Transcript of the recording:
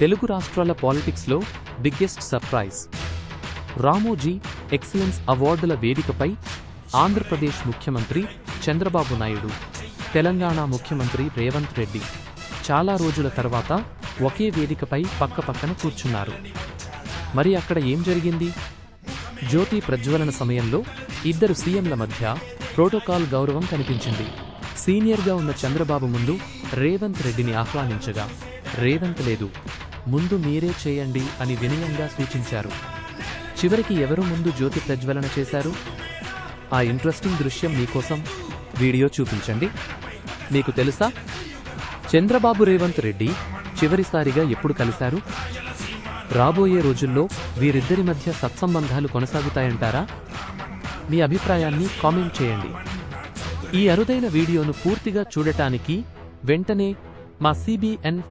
తెలుగు రాష్ట్రాల పాలిటిక్స్లో biggest surprise. Ramoji excellence అవార్డుల వేదికపై ఆంధ్రప్రదేశ్ ముఖ్యమంత్రి చంద్రబాబు నాయుడు, తెలంగాణ ముఖ్యమంత్రి రేవంత్ రెడ్డి చాలా రోజుల తర్వాత ఒకే వేదికపై పక్కపక్కన కూర్చున్నారు. మరి అక్కడ ఏం జరిగింది? జ్యోతి ప్రజ్వలన సమయంలో ఇద్దరు సీఎంల మధ్య ప్రోటోకాల్ గౌరవం కనిపించింది. సీనియర్గా ఉన్న చంద్రబాబు ముందు రేవంత్ రెడ్డిని ఆహ్వానించగా, రేవంత్ లేదు, ముందు మీరే చేయండి అని వినయంగా సూచించారు. చివరికి ఎవరు ముందు జ్యోతి ప్రజ్వలన చేశారు? ఆ ఇంట్రెస్టింగ్ దృశ్యం మీకోసం వీడియో చూపించండి. మీకు తెలుసా, చంద్రబాబు రేవంత్ రెడ్డి చివరిసారిగా ఎప్పుడు కలిశారు? రాబోయే రోజుల్లో వీరిద్దరి మధ్య సత్సంబంధాలు కొనసాగుతాయంటారా? మీ అభిప్రాయాన్ని కామెంట్ చేయండి. ఈ అరుదైన వీడియోను పూర్తిగా చూడటానికి వెంటనే మా CBN